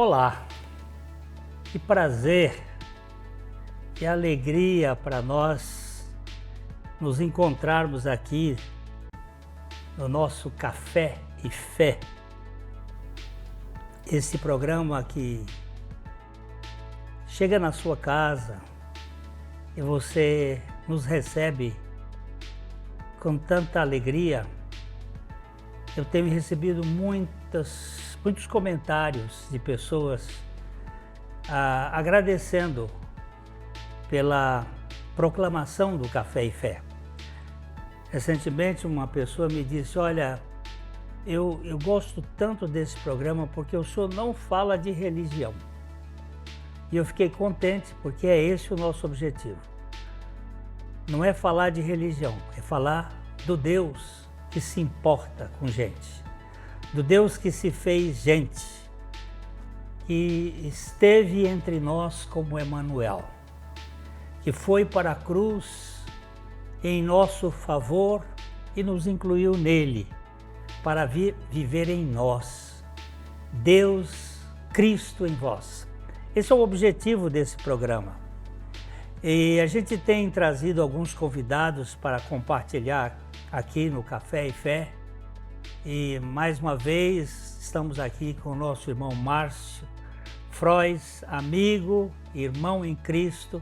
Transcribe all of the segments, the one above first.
Olá, que prazer, que alegria para nós nos encontrarmos aqui no nosso Café e Fé. Esse programa que chega na sua casa e você nos recebe com tanta alegria. Eu tenho recebido muitos comentários de pessoas agradecendo pela proclamação do Café e Fé. Recentemente uma pessoa me disse, olha, eu gosto tanto desse programa porque o senhor não fala de religião. E eu fiquei contente porque é esse o nosso objetivo. Não é falar de religião, é falar do Deus que se importa com gente, do Deus que se fez gente, que esteve entre nós como Emanuel, que foi para a cruz em nosso favor e nos incluiu nele para viver em nós, Deus, Cristo em vós. Esse é o objetivo desse programa. E a gente tem trazido alguns convidados para compartilhar aqui no Café e Fé. E mais uma vez estamos aqui com o nosso irmão Márcio Frois, amigo, irmão em Cristo.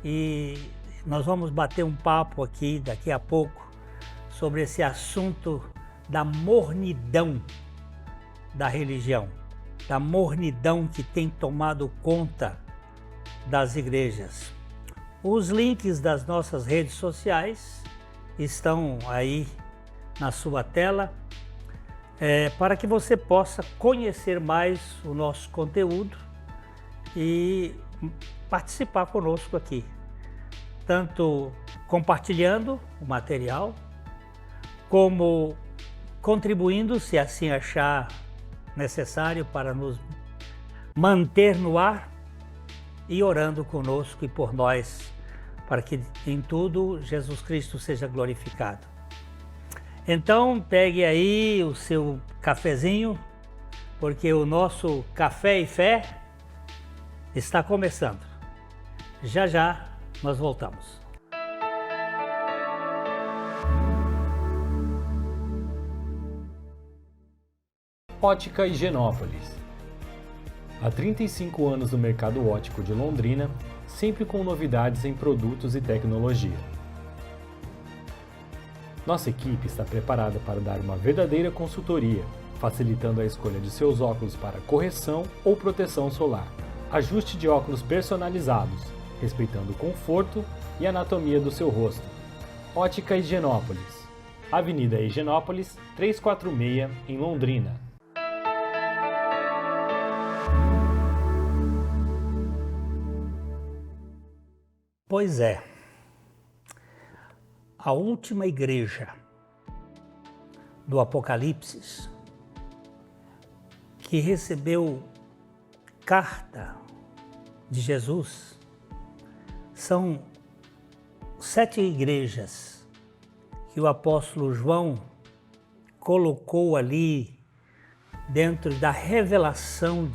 E nós vamos bater um papo aqui daqui a pouco sobre esse assunto da mornidão da religião, da mornidão que tem tomado conta das igrejas. Os links das nossas redes sociais estão aí na sua tela, para que você possa conhecer mais o nosso conteúdo e participar conosco aqui, tanto compartilhando o material, como contribuindo, se assim achar necessário, para nos manter no ar, e orando conosco e por nós, para que em tudo Jesus Cristo seja glorificado. Então pegue aí o seu cafezinho, porque o nosso Café e Fé está começando. Já já nós voltamos. Ótica Higienópolis. Há 35 anos no mercado óptico de Londrina, sempre com novidades em produtos e tecnologia. Nossa equipe está preparada para dar uma verdadeira consultoria, facilitando a escolha de seus óculos para correção ou proteção solar. Ajuste de óculos personalizados, respeitando o conforto e anatomia do seu rosto. Ótica Higienópolis. Avenida Higienópolis, 346, em Londrina. Pois é, a última igreja do Apocalipse, que recebeu carta de Jesus, são 7 igrejas que o apóstolo João colocou ali dentro da revelação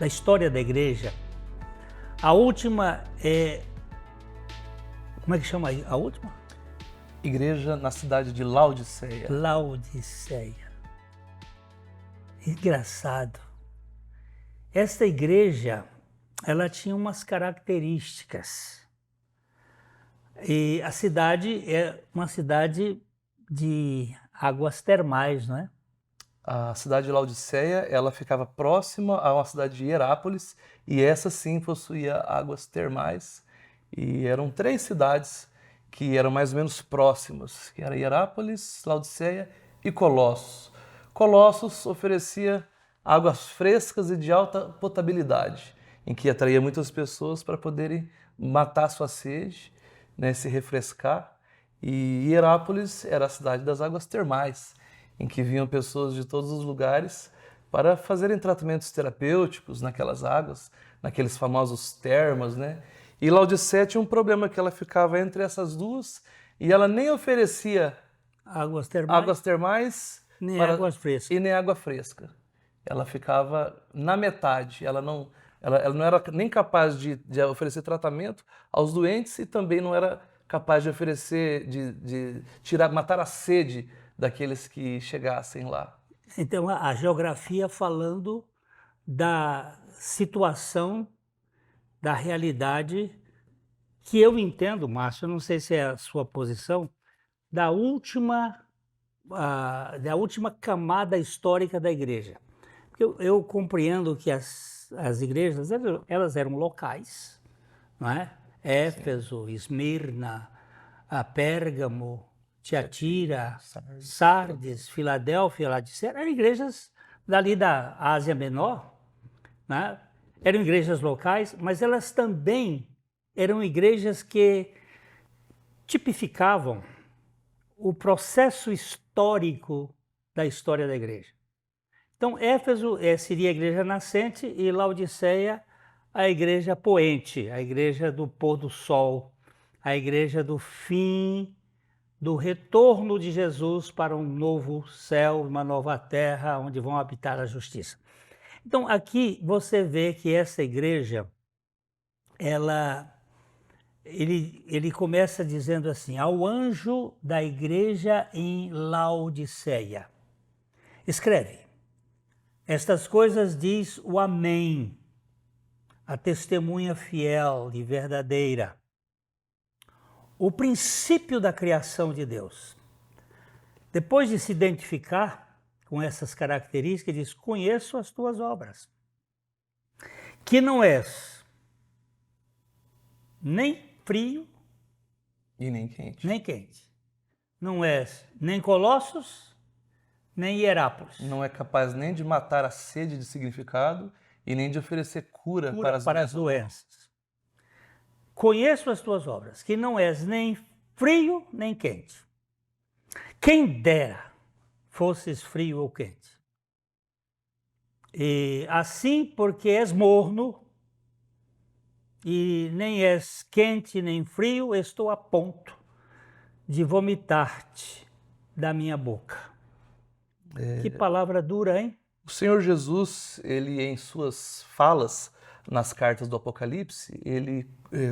da história da igreja. A última é... Como é que chama a última? Igreja na cidade de Laodiceia. Laodiceia. Engraçado. Esta igreja, ela tinha umas características. E a cidade é uma cidade de águas termais, não é? A cidade de Laodiceia, ela ficava próxima a uma cidade de Hierápolis, e essa sim possuía águas termais. E eram 3 cidades que eram mais ou menos próximas, que era Hierápolis, Laodiceia e Colossos. Colossos oferecia águas frescas e de alta potabilidade, em que atraía muitas pessoas para poderem matar sua sede, né, se refrescar. E Hierápolis era a cidade das águas termais, em que vinham pessoas de todos os lugares para fazerem tratamentos terapêuticos naquelas águas, naqueles famosos termas, né? E Laodiceia tinha um problema, que ela ficava entre essas duas e ela nem oferecia águas termais nem águas frescas. e nem água fresca. ela ficava na metade, ela não era nem capaz de oferecer tratamento aos doentes e também não era capaz de oferecer, matar a sede daqueles que chegassem lá. Então, a geografia falando da situação, da realidade, que eu entendo, Márcio, eu não sei se é a sua posição, da última camada histórica da igreja. Porque eu compreendo que as igrejas, elas eram locais, não é? Éfeso, Esmirna, Pérgamo, Tiatira, Sardes, Filadélfia, Laodiceia, eram igrejas dali da Ásia Menor, né? Eram igrejas locais, mas elas também eram igrejas que tipificavam o processo histórico da história da igreja. Então, Éfeso seria a igreja nascente e Laodiceia a igreja poente, a igreja do pôr do sol, a igreja do fim, do retorno de Jesus para um novo céu, uma nova terra, onde vão habitar a justiça. Então, aqui você vê que essa igreja, ele começa dizendo assim: ao anjo da igreja em Laodiceia, escreve, estas coisas diz o Amém, a testemunha fiel e verdadeira, o princípio da criação de Deus. Depois de se identificar com essas características, diz: conheço as tuas obras, que não és nem frio e nem quente. Nem quente. Não és nem Colossos, nem Hierápolis. Não é capaz nem de matar a sede de significado e nem de oferecer cura para as doenças. Conheço as tuas obras, que não és nem frio nem quente. Quem dera fosses frio ou quente. E assim, porque és morno, e nem és quente nem frio, estou a ponto de vomitar-te da minha boca. Que palavra dura, hein? O Senhor Jesus, ele em suas falas nas cartas do Apocalipse, ele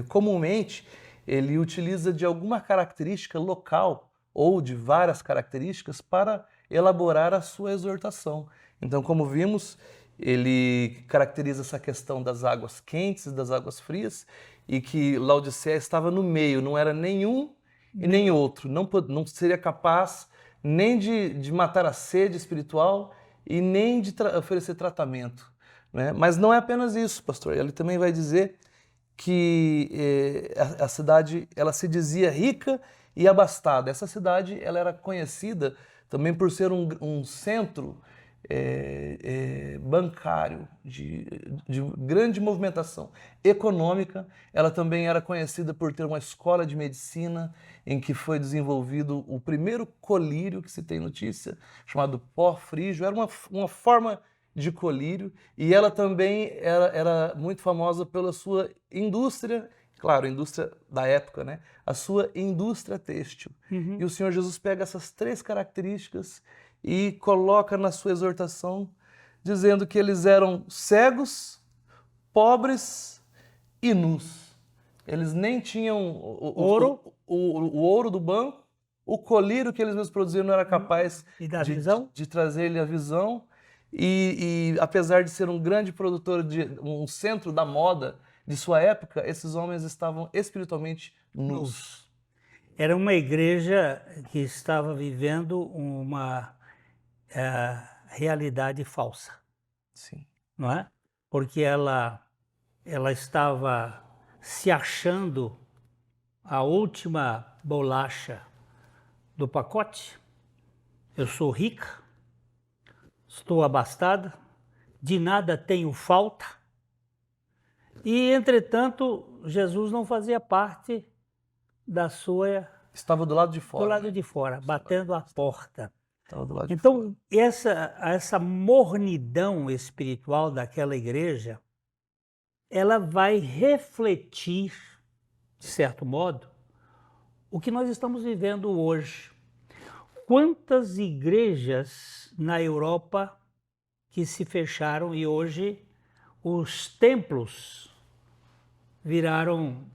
comumente ele utiliza de alguma característica local ou de várias características para elaborar a sua exortação. Então, como vimos, ele caracteriza essa questão das águas quentes e das águas frias, e que Laodiceia estava no meio, não era nenhum e nem outro, não seria capaz nem de matar a sede espiritual e nem de oferecer tratamento, né? Mas não é apenas isso, pastor, ele também vai dizer que a cidade ela se dizia rica e abastada. Essa cidade ela era conhecida também por ser um centro bancário, de grande movimentação econômica. Ela também era conhecida por ter uma escola de medicina em que foi desenvolvido o primeiro colírio que se tem notícia, chamado pó frígio. Era uma forma de colírio, e ela também era muito famosa pela sua indústria, claro, a indústria da época, né? A sua indústria têxtil. Uhum. E o Senhor Jesus pega essas três características e coloca na sua exortação, dizendo que eles eram cegos, pobres e nus. Eles nem tinham o ouro do banco, o colírio que eles mesmos produziram não era capaz de trazer-lhe a visão, e apesar de ser um grande produtor, um centro da moda de sua época, esses homens estavam espiritualmente nus. Era uma igreja que estava vivendo uma realidade falsa. Sim. Não é? Porque ela estava se achando a última bolacha do pacote. Eu sou rica, estou abastada, de nada tenho falta. E, entretanto, Jesus não fazia parte da sua... Estava do lado de fora. Do lado de fora, batendo a porta. Então, essa mornidão espiritual daquela igreja, ela vai refletir, de certo modo, o que nós estamos vivendo hoje. Quantas igrejas na Europa que se fecharam e hoje os templos viraram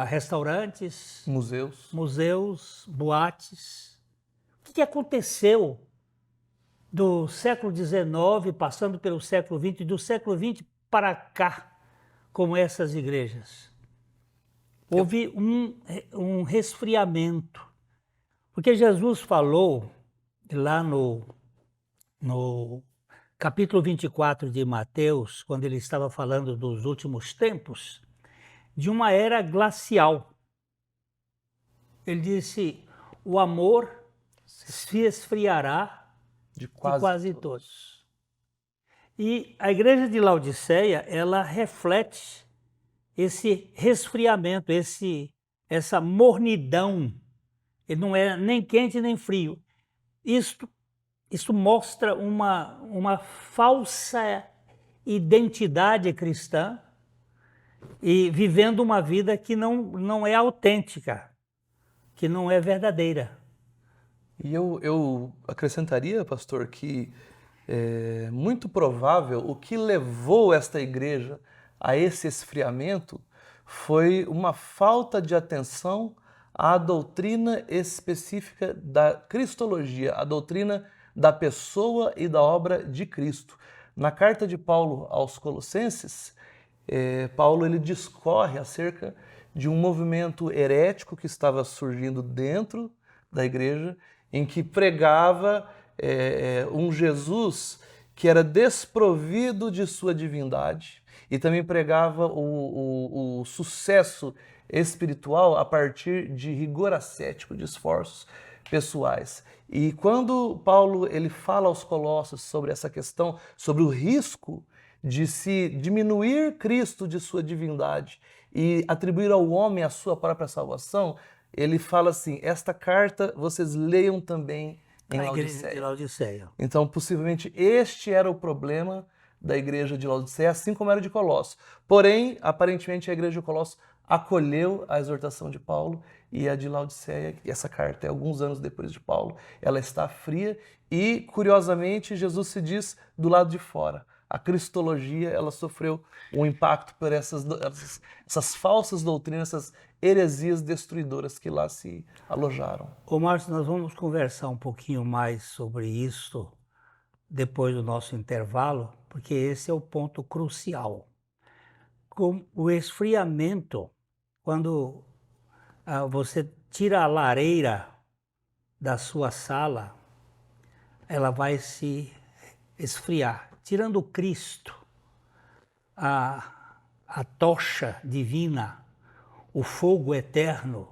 restaurantes, museus, boates. O que aconteceu do século XIX, passando pelo século XX, e do século XX para cá, com essas igrejas? Houve um resfriamento, porque Jesus falou lá no capítulo 24 de Mateus, quando ele estava falando dos últimos tempos, de uma era glacial. Ele disse, o amor se esfriará de quase todos. E a igreja de Laodiceia, ela reflete esse resfriamento, essa mornidão. Ele não é nem quente nem frio. Isso mostra uma falsa identidade cristã e vivendo uma vida que não é autêntica, que não é verdadeira. E eu acrescentaria, pastor, que é muito provável o que levou esta igreja a esse esfriamento foi uma falta de atenção à doutrina específica da cristologia, a doutrina da pessoa e da obra de Cristo. Na carta de Paulo aos Colossenses, Paulo ele discorre acerca de um movimento herético que estava surgindo dentro da igreja, em que pregava um Jesus que era desprovido de sua divindade e também pregava o sucesso espiritual a partir de rigor ascético, de esforços pessoais. E quando Paulo ele fala aos Colossos sobre essa questão, sobre o risco de se diminuir Cristo de sua divindade e atribuir ao homem a sua própria salvação, ele fala assim, esta carta vocês leiam também em Laodiceia. Então, possivelmente, este era o problema da igreja de Laodiceia, assim como era de Colossos. Porém, aparentemente, a igreja de Colossos acolheu a exortação de Paulo e a de Laodiceia, e essa carta é alguns anos depois de Paulo, ela está fria e, curiosamente, Jesus se diz do lado de fora. A cristologia, ela sofreu um impacto por essas falsas doutrinas, essas heresias destruidoras que lá se alojaram. Ô Márcio, nós vamos conversar um pouquinho mais sobre isso depois do nosso intervalo, porque esse é o ponto crucial. Com o esfriamento, quando você tira a lareira da sua sala, ela vai se esfriar. Tirando Cristo, a tocha divina, o fogo eterno,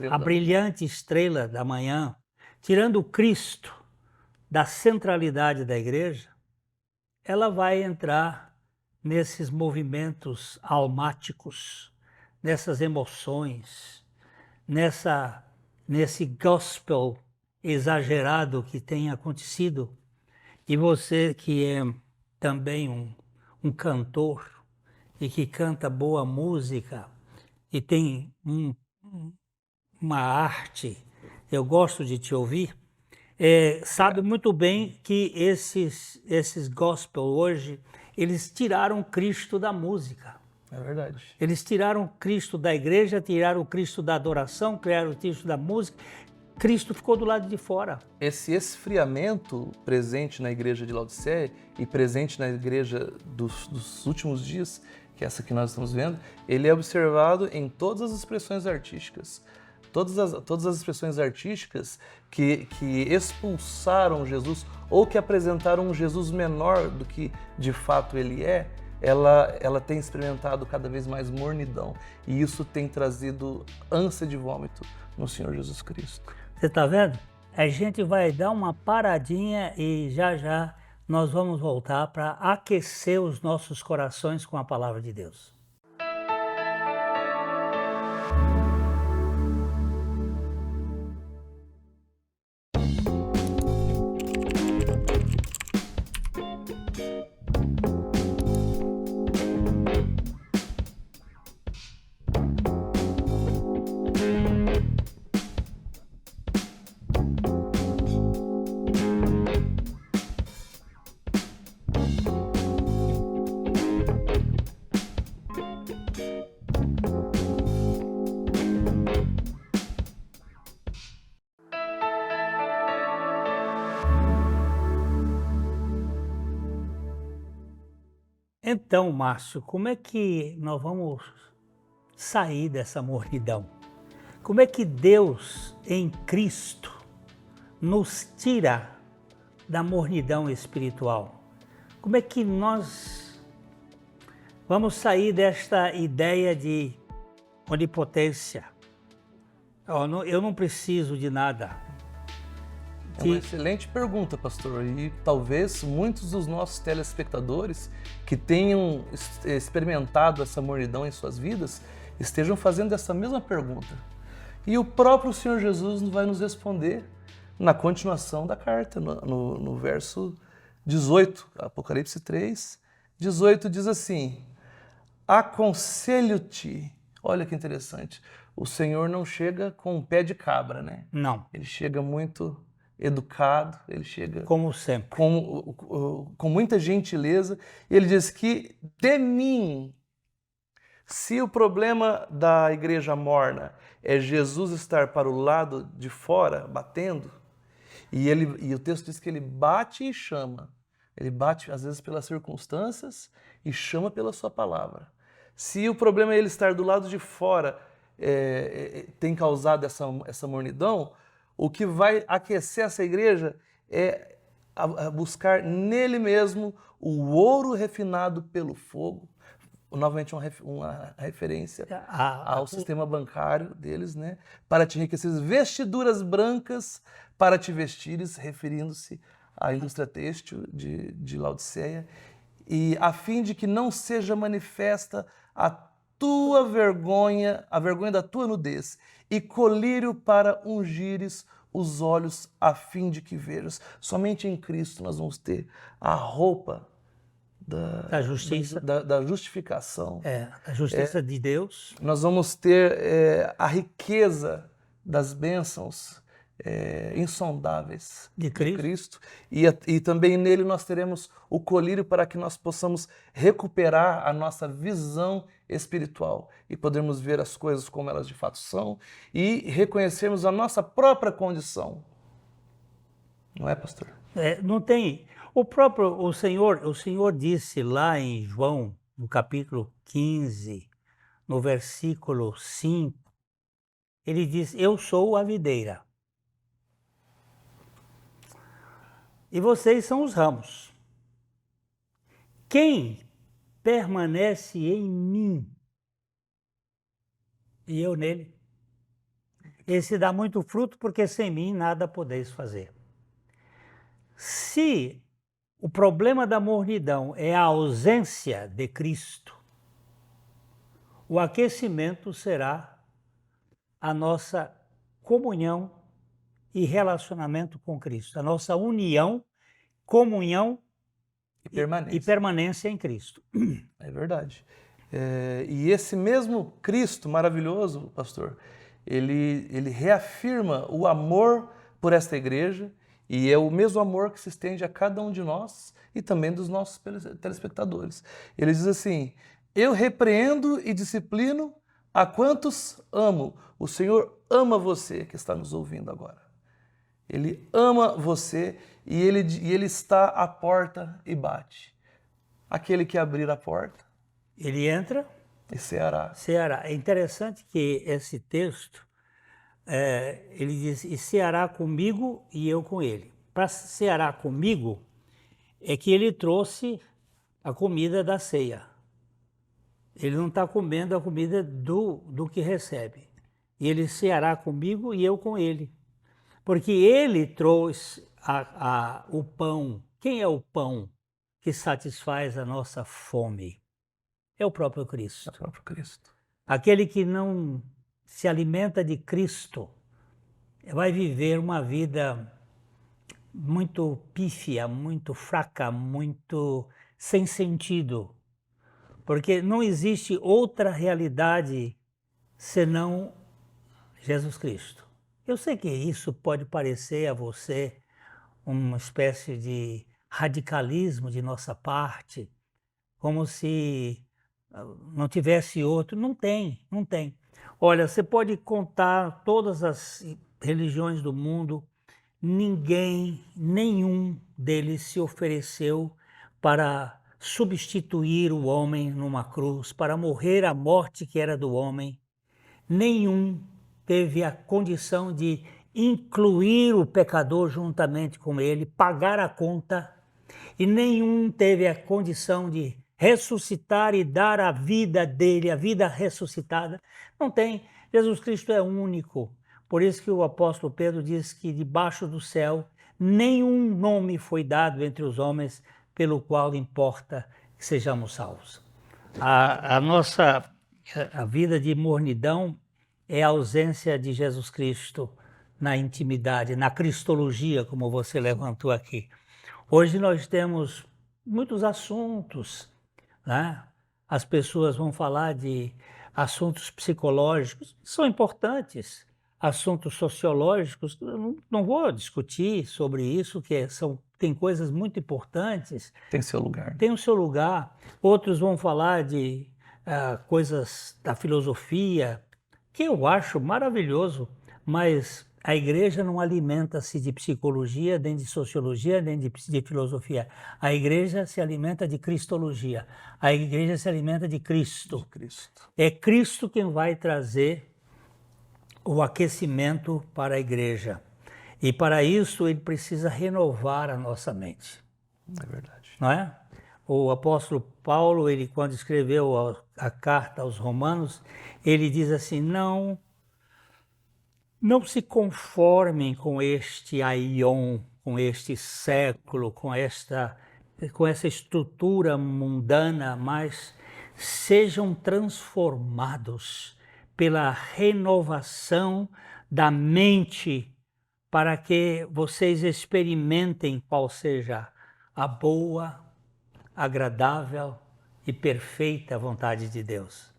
a brilhante estrela da manhã, tirando Cristo da centralidade da igreja, ela vai entrar nesses movimentos almáticos, nessas emoções, nesse gospel exagerado que tem acontecido. E você que é também um cantor e que canta boa música e tem uma arte, eu gosto de te ouvir, sabe muito bem que esses gospel hoje, eles tiraram Cristo da música. É verdade. Eles tiraram Cristo da igreja, tiraram Cristo da adoração, tiraram Cristo da música. Cristo ficou do lado de fora. Esse esfriamento presente na igreja de Laodiceia e presente na igreja dos últimos dias, que é essa que nós estamos vendo, ele é observado em todas as expressões artísticas. Todas as expressões artísticas que expulsaram Jesus ou que apresentaram um Jesus menor do que de fato ele é, ela tem experimentado cada vez mais mornidão. E isso tem trazido ânsia de vômito no Senhor Jesus Cristo. Você está vendo? A gente vai dar uma paradinha e já nós vamos voltar para aquecer os nossos corações com a palavra de Deus. Então, Márcio, como é que nós vamos sair dessa mornidão? Como é que Deus, em Cristo, nos tira da mornidão espiritual? Como é que nós vamos sair desta ideia de onipotência? Eu não preciso de nada. É uma excelente pergunta, pastor. E talvez muitos dos nossos telespectadores que tenham experimentado essa mornidão em suas vidas estejam fazendo essa mesma pergunta. E o próprio Senhor Jesus vai nos responder na continuação da carta, no verso 18, Apocalipse 3, 18 diz assim: aconselho-te. Olha que interessante. O Senhor não chega com um pé de cabra, né? Não. Ele chega muito educado, ele chega como sempre, com muita gentileza. E ele diz que de mim, se o problema da igreja morna é Jesus estar para o lado de fora, batendo, e o texto diz que ele bate e chama. Ele bate, às vezes, pelas circunstâncias e chama pela sua palavra. Se o problema é ele estar do lado de fora, tem causado essa mornidão, o que vai aquecer essa igreja é a buscar nele mesmo o ouro refinado pelo fogo. Novamente uma referência ao sistema bancário deles, né? Para te enriquecer, vestiduras brancas para te vestires, referindo-se à indústria têxtil de Laodiceia, e a fim de que não seja manifesta a tua vergonha, a vergonha da tua nudez, e colírio para ungires os olhos, a fim de que vejas. Somente em Cristo nós vamos ter a roupa da justiça, da justificação. A justiça de Deus. Nós vamos ter a riqueza das bênçãos insondáveis de Cristo. E também nele nós teremos o colírio para que nós possamos recuperar a nossa visão espiritual e podermos ver as coisas como elas de fato são e reconhecermos a nossa própria condição. Não é, pastor? Não tem... O Senhor disse lá em João, no capítulo 15, no versículo 5, ele diz: eu sou a videira e vocês são os ramos. Quem permanece em mim e eu nele, esse dá muito fruto, porque sem mim nada podeis fazer. Se o problema da mornidão é a ausência de Cristo, o aquecimento será a nossa comunhão e relacionamento com Cristo, a nossa união, comunhão e permanência em Cristo. É verdade. E esse mesmo Cristo maravilhoso, pastor, ele reafirma o amor por esta igreja. E é o mesmo amor que se estende a cada um de nós e também dos nossos telespectadores. Ele diz assim: eu repreendo e disciplino a quantos amo. O Senhor ama você que está nos ouvindo agora. Ele ama você e ele está à porta e bate. Aquele que abrir a porta, ele entra e ceará. É interessante que esse texto, ele diz: e ceará comigo e eu com ele. Para ceará comigo é que ele trouxe a comida da ceia. Ele não está comendo a comida do que recebe. E ele ceará comigo e eu com ele. Porque ele trouxe o pão. Quem é o pão que satisfaz a nossa fome? É o próprio Cristo. É o próprio Cristo. Aquele que não se alimenta de Cristo vai viver uma vida muito pífia, muito fraca, muito sem sentido. Porque não existe outra realidade senão Jesus Cristo. Eu sei que isso pode parecer a você uma espécie de radicalismo de nossa parte, como se não tivesse outro. Não tem, não tem. Olha, você pode contar todas as religiões do mundo, nenhum deles se ofereceu para substituir o homem numa cruz, para morrer a morte que era do homem. Nenhum teve a condição de incluir o pecador juntamente com ele, pagar a conta, e nenhum teve a condição de ressuscitar e dar a vida dele, a vida ressuscitada. Não tem. Jesus Cristo é único. Por isso que o apóstolo Pedro diz que debaixo do céu nenhum nome foi dado entre os homens pelo qual importa que sejamos salvos. A vida de mornidão é a ausência de Jesus Cristo na intimidade, na cristologia, como você levantou aqui. Hoje nós temos muitos assuntos, né? As pessoas vão falar de assuntos psicológicos, que são importantes, assuntos sociológicos, eu não vou discutir sobre isso, tem coisas muito importantes. Tem seu lugar. Tem o seu lugar. Outros vão falar de coisas da filosofia, que eu acho maravilhoso, mas a igreja não alimenta-se de psicologia, nem de sociologia, nem de filosofia. A igreja se alimenta de cristologia. A igreja se alimenta de Cristo. É Cristo quem vai trazer o aquecimento para a igreja. E para isso ele precisa renovar a nossa mente. É verdade. Não é? O apóstolo Paulo, ele quando escreveu a carta aos Romanos, ele diz assim, não se conformem com este aion, com este século, com essa estrutura mundana, mas sejam transformados pela renovação da mente, para que vocês experimentem qual seja a boa, agradável e perfeita vontade de Deus.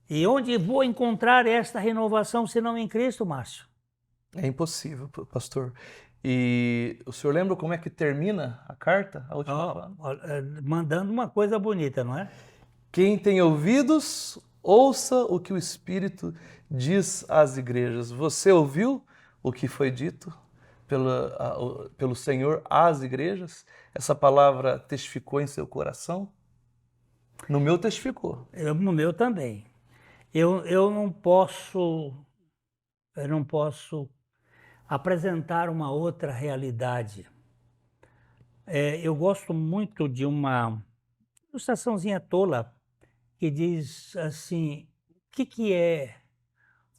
E onde vou encontrar esta renovação senão em Cristo, Márcio? É impossível, pastor. E o senhor lembra como é que termina a carta? A última mandando uma coisa bonita, não é? Quem tem ouvidos, ouça o que o Espírito diz às igrejas. Você ouviu o que foi dito pelo Senhor às igrejas? Essa palavra testificou em seu coração? No meu testificou. No meu também. Eu não posso apresentar uma outra realidade. Eu gosto muito de uma ilustraçãozinha tola que diz assim, o que é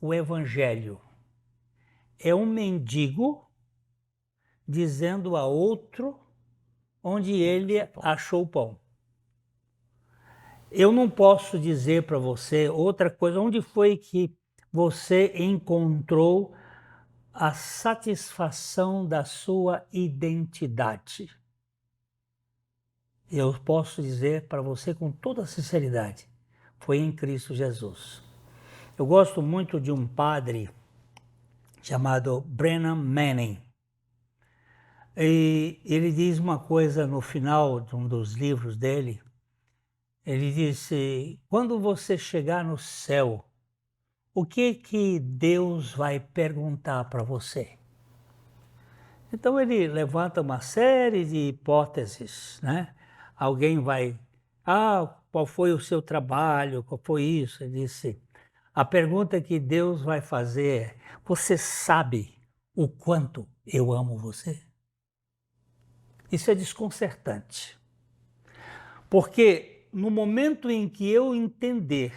o Evangelho? É um mendigo dizendo a outro onde ele achou o pão. Eu não posso dizer para você outra coisa, onde foi que você encontrou a satisfação da sua identidade. Eu posso dizer para você com toda sinceridade, foi em Cristo Jesus. Eu gosto muito de um padre chamado Brennan Manning. E ele diz uma coisa no final de um dos livros dele. Ele disse, quando você chegar no céu, o que Deus vai perguntar para você? Então ele levanta uma série de hipóteses, né? Alguém vai, qual foi o seu trabalho, qual foi isso? Ele disse, a pergunta que Deus vai fazer é, você sabe o quanto eu amo você? Isso é desconcertante, porque no momento em que eu entender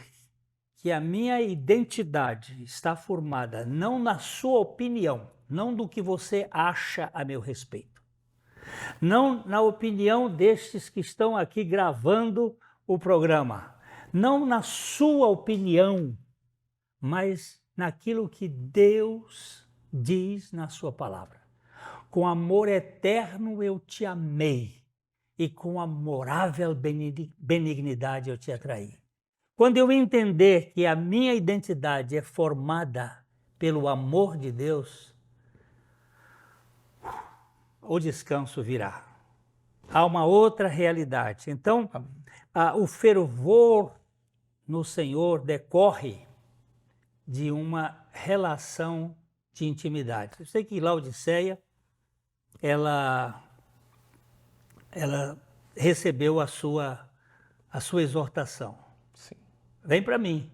que a minha identidade está formada não na sua opinião, não do que você acha a meu respeito, não na opinião destes que estão aqui gravando o programa, não na sua opinião, mas naquilo que Deus diz na sua palavra. Com amor eterno eu te amei e com amorável benignidade eu te atraí. Quando eu entender que a minha identidade é formada pelo amor de Deus, o descanso virá. Há uma outra realidade. Então, o fervor no Senhor decorre de uma relação de intimidade. Eu sei que Laodiceia, ela recebeu a sua exortação. Sim. Vem para mim,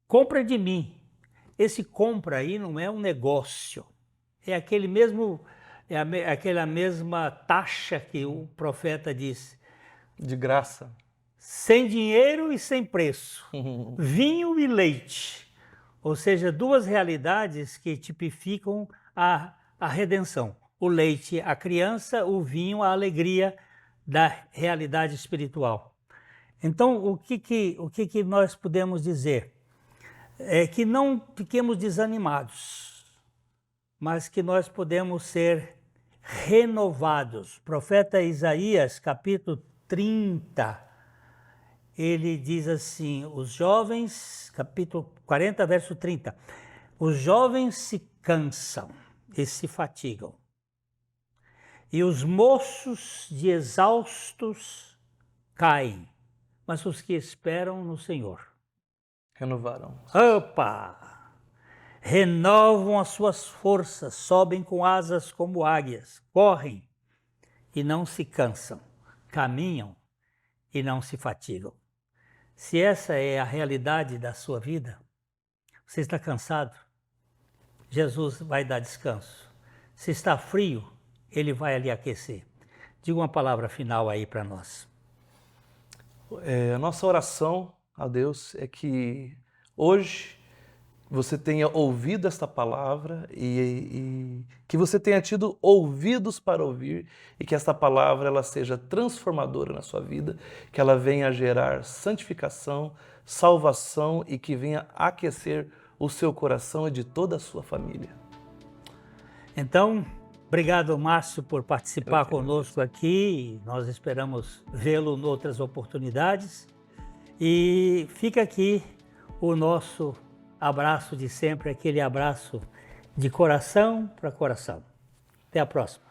compra de mim. Esse compra aí não é um negócio, é aquele mesmo, aquela mesma taxa que o profeta disse. De graça. Sem dinheiro e sem preço, vinho e leite. Ou seja, duas realidades que tipificam a redenção. O leite, a criança, o vinho, a alegria da realidade espiritual. Então, o que nós podemos dizer? É que não fiquemos desanimados, mas que nós podemos ser renovados. O profeta Isaías, capítulo 30, ele diz assim, os jovens, capítulo 40, verso 30, os jovens se cansam e se fatigam, e os moços de exaustos caem, mas os que esperam no Senhor Renovarão. Opa! Renovam as suas forças, sobem com asas como águias, correm e não se cansam, caminham e não se fatigam. Se essa é a realidade da sua vida, você está cansado, Jesus vai dar descanso. Se está frio, Ele vai lhe aquecer. Diga uma palavra final aí para nós. A nossa oração a Deus é que hoje você tenha ouvido esta palavra e que você tenha tido ouvidos para ouvir e que esta palavra ela seja transformadora na sua vida, que ela venha gerar santificação, salvação e que venha aquecer o seu coração e de toda a sua família. Então, obrigado, Márcio, por participar conosco aqui. Nós esperamos vê-lo em outras oportunidades. E fica aqui o nosso abraço de sempre, aquele abraço de coração para coração. Até a próxima.